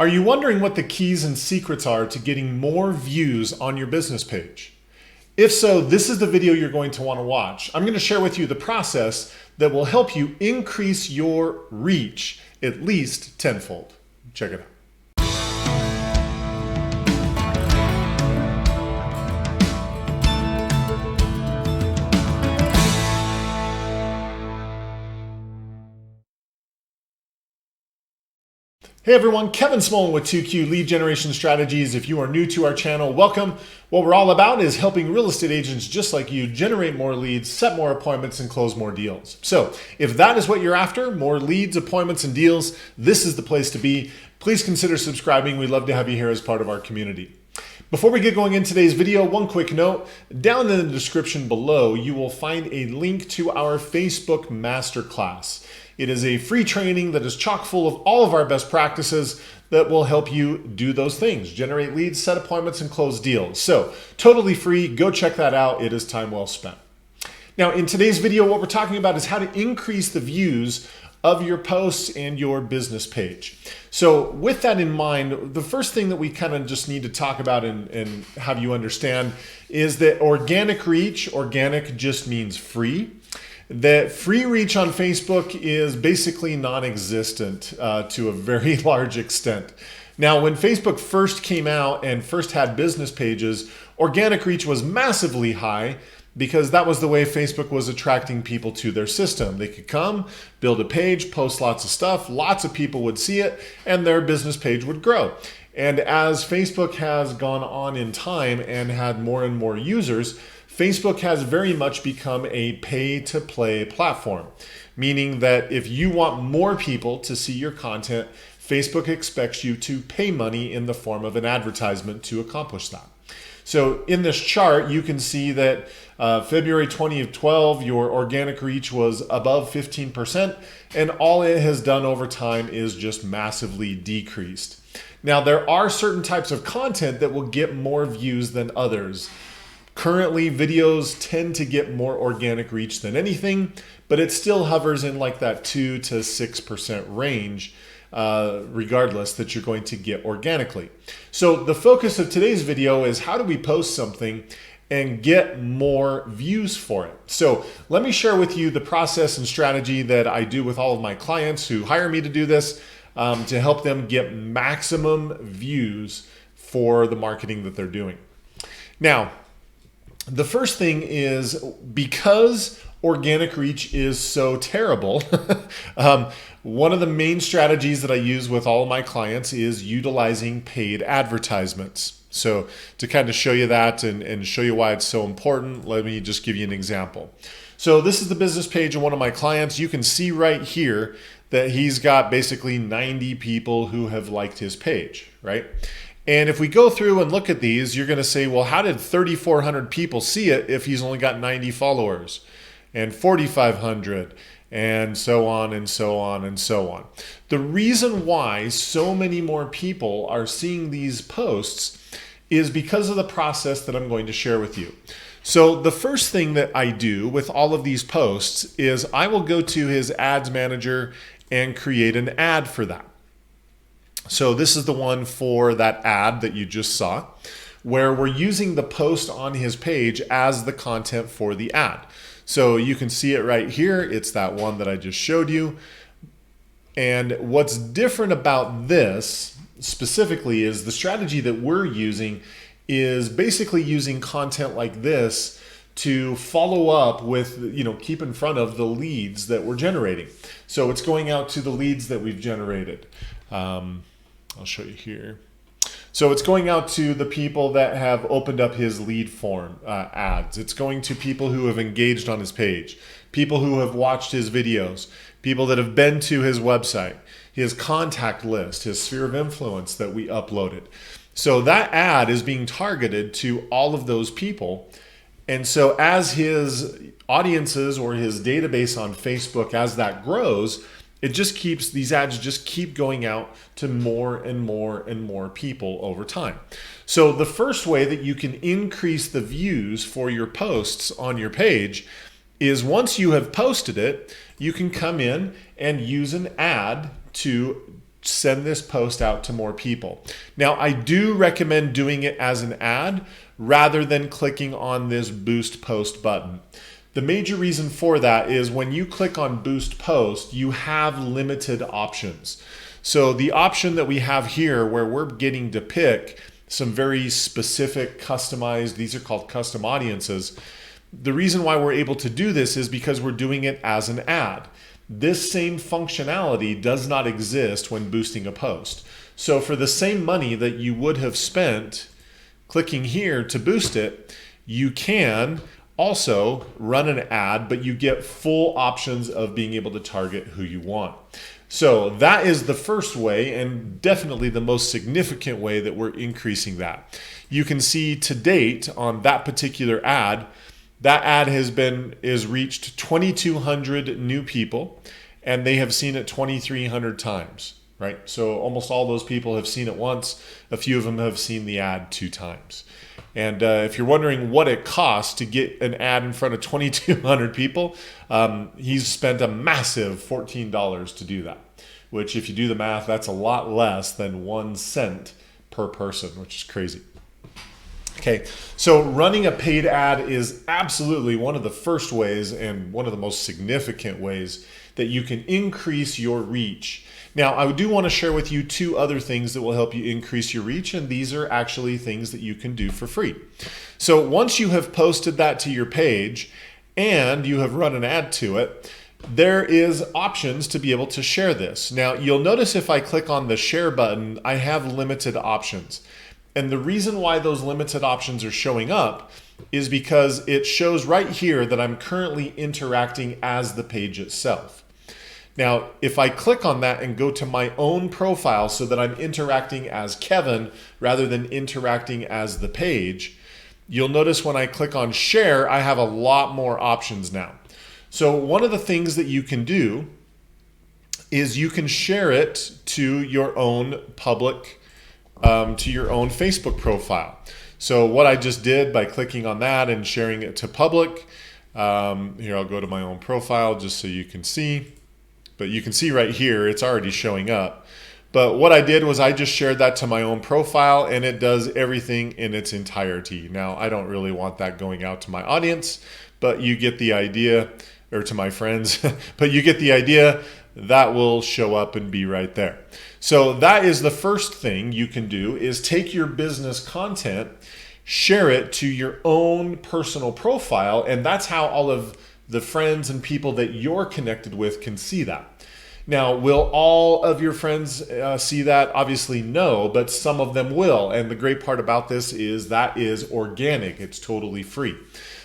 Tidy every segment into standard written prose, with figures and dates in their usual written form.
Are you wondering what the keys and secrets are to getting more views on your business page? If so, this is the video you're going to want to watch. I'm going to share with you the process that will help you increase your reach at least tenfold. Check it out. Hey everyone, Kevin Smullin with 2Q Lead Generation Strategies. If you are new to our channel, welcome. What we're all about is helping real estate agents just like you generate more leads, set more appointments, and close more deals. So if that is what you're after, more leads, appointments, and deals, this is the place to be. Please consider subscribing. We'd love to have you here as part of our community. Before we get going in today's video, one quick note. Down in the description below, you will find a link to our Facebook Masterclass. It is a free training that is chock full of all of our best practices that will help you do those things, generate leads, set appointments, and close deals. So totally free, go check that out. It is time well spent. Now in today's video, what we're talking about is how to increase the views of your posts and your business page. So with that in mind, the first thing that we kind of just need to talk about and have you understand is that organic reach, organic just means free. That free reach on Facebook is basically non-existent to a very large extent. Now, when Facebook first came out and first had business pages, organic reach was massively high because that was the way Facebook was attracting people to their system. They could come, build a page, post lots of stuff, lots of people would see it, and their business page would grow. And as Facebook has gone on in time and had more and more users, Facebook has very much become a pay-to-play platform, meaning that if you want more people to see your content, Facebook expects you to pay money in the form of an advertisement to accomplish that. So in this chart, you can see that February 2012, your organic reach was above 15%, and all it has done over time is just massively decreased. Now, there are certain types of content that will get more views than others. Currently, videos tend to get more organic reach than anything, but it still hovers in like that 2 to 6% range, regardless, that you're going to get organically. So the focus of today's video is how do we post something and get more views for it. So let me share with you the process and strategy that I do with all of my clients who hire me to do this to help them get maximum views for the marketing that they're doing. Now, the first thing is because organic reach is so terrible, one of the main strategies that I use with all of my clients is utilizing paid advertisements. So to kind of show you that and show you why it's so important, let me just give you an example. So this is the business page of one of my clients. You can see right here that he's got basically 90 people who have liked his page, right? And if we go through and look at these, you're going to say, well, how did 3,400 people see it if he's only got 90 followers and 4,500 and so on and so on and so on? The reason why so many more people are seeing these posts is because of the process that I'm going to share with you. So the first thing that I do with all of these posts is I will go to his ads manager and create an ad for that. So this is the one for that ad that you just saw, where we're using the post on his page as the content for the ad. So you can see it right here. It's that one that I just showed you. And what's different about this specifically is the strategy that we're using is basically using content like this to follow up with, keep in front of the leads that we're generating. So it's going out to the leads that we've generated. I'll show you here. So it's going out to the people that have opened up his lead form ads. It's going to people who have engaged on his page, people who have watched his videos, people that have been to his website, his contact list, his sphere of influence that we uploaded. So that ad is being targeted to all of those people. And so as his audiences or his database on Facebook, as that grows, these ads just keep going out to more and more and more people over time. So the first way that you can increase the views for your posts on your page is once you have posted it, you can come in and use an ad to send this post out to more people. Now, I do recommend doing it as an ad rather than clicking on this boost post button. The major reason for that is when you click on boost post, you have limited options. So the option that we have here where we're getting to pick some very specific customized, these are called custom audiences. The reason why we're able to do this is because we're doing it as an ad. This same functionality does not exist when boosting a post. So for the same money that you would have spent clicking here to boost it, you can also run an ad, but you get full options of being able to target who you want. So that is the first way, and definitely the most significant way that we're increasing that. You can see to date on that particular ad, that ad is reached 2,200 new people, and they have seen it 2,300 times, right? So almost all those people have seen it once. A few of them have seen the ad 2 times. And if you're wondering what it costs to get an ad in front of 2,200 people, he's spent a massive $14 to do that, which if you do the math, that's a lot less than 1 cent per person, which is crazy. Okay, so running a paid ad is absolutely one of the first ways and one of the most significant ways that you can increase your reach. Now, I do want to share with you 2 other things that will help you increase your reach, and these are actually things that you can do for free. So once you have posted that to your page and you have run an ad to it, there is options to be able to share this. Now, you'll notice if I click on the share button, I have limited options. And the reason why those limited options are showing up is because it shows right here that I'm currently interacting as the page itself. Now, if I click on that and go to my own profile so that I'm interacting as Kevin rather than interacting as the page, you'll notice when I click on share, I have a lot more options now. So one of the things that you can do is you can share it to your own public to your own Facebook profile. So what I just did by clicking on that and sharing it to public, here I'll go to my own profile just so you can see, but you can see right here it's already showing up. But what I did was I just shared that to my own profile and it does everything in its entirety. Now I don't really want that going out to my audience, but you get the idea, or to my friends, but you get the idea. That will show up and be right there. So that is the first thing you can do, is take your business content, share it to your own personal profile, and that's how all of the friends and people that you're connected with can see that. Now, will all of your friends see that? Obviously no, but some of them will. And the great part about this is that is organic. It's totally free.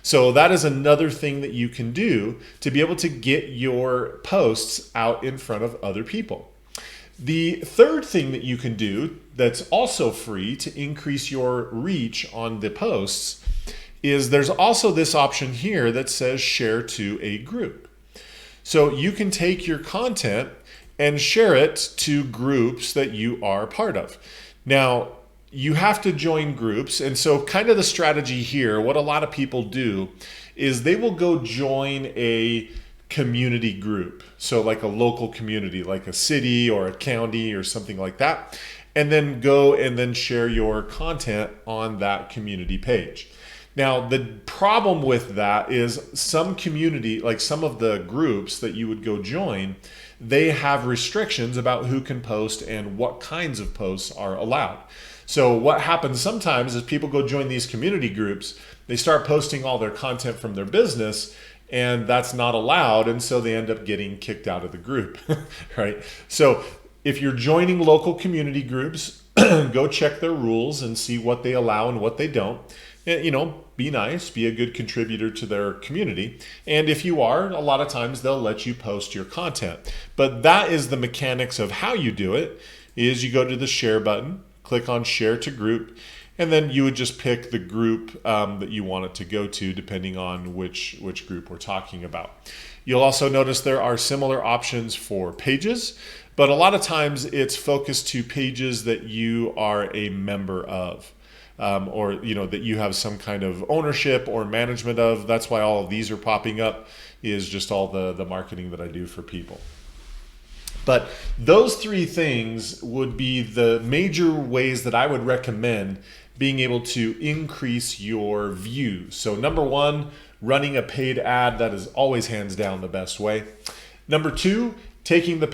So that is another thing that you can do to be able to get your posts out in front of other people. The third thing that you can do that's also free to increase your reach on the posts is there's also this option here that says share to a group. So you can take your content and share it to groups that you are part of. Now, you have to join groups. And so kind of the strategy here, what a lot of people do is they will go join a community group. So like a local community, like a city or a county or something like that, and then go and then share your content on that community page. Now, the problem with that is some community, like some of the groups that you would go join, they have restrictions about who can post and what kinds of posts are allowed. So what happens sometimes is people go join these community groups, they start posting all their content from their business, and that's not allowed, and so they end up getting kicked out of the group, right? So if you're joining local community groups, go check their rules and see what they allow and what they don't. And, you know, be nice, be a good contributor to their community. And if you are, a lot of times they'll let you post your content. But that is the mechanics of how you do it, is you go to the share button, click on share to group, and then you would just pick the group that you want it to go to, depending on which group we're talking about. You'll also notice there are similar options for pages, but a lot of times it's focused to pages that you are a member of, or that you have some kind of ownership or management of. That's why all of these are popping up, is just all the marketing that I do for people. But those three things would be the major ways that I would recommend being able to increase your views. So number one, running a paid ad. That is always hands down the best way. Number two, taking the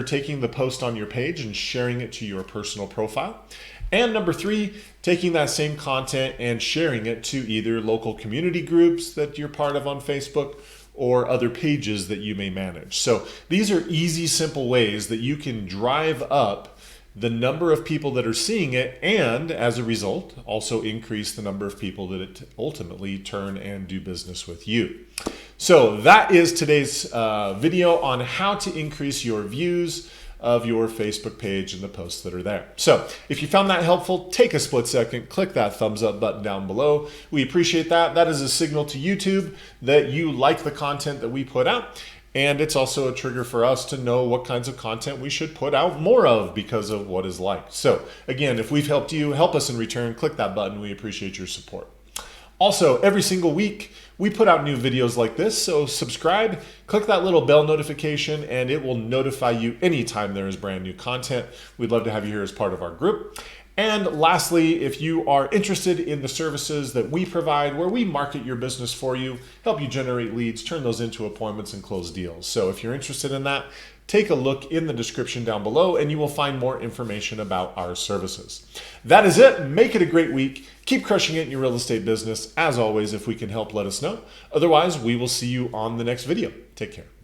taking the post on your page and sharing it to your personal profile. And number three, taking that same content and sharing it to either local community groups that you're part of on Facebook or other pages that you may manage. So these are easy, simple ways that you can drive up the number of people that are seeing it, and as a result, also increase the number of people that ultimately turn and do business with you. So that is today's video on how to increase your views of your Facebook page and the posts that are there. So if you found that helpful, take a split second, click that thumbs up button down below. We appreciate that. That is a signal to YouTube that you like the content that we put out. And it's also a trigger for us to know what kinds of content we should put out more of because of what is liked. So again, if we've helped you, help us in return, click that button. We appreciate your support. Also, every single week, we put out new videos like this, so subscribe, click that little bell notification, and it will notify you anytime there is brand new content. We'd love to have you here as part of our group. And lastly, if you are interested in the services that we provide, where we market your business for you, help you generate leads, turn those into appointments, and close deals. So if you're interested in that, take a look in the description down below and you will find more information about our services. That is it. Make it a great week. Keep crushing it in your real estate business. As always, if we can help, let us know. Otherwise, we will see you on the next video. Take care.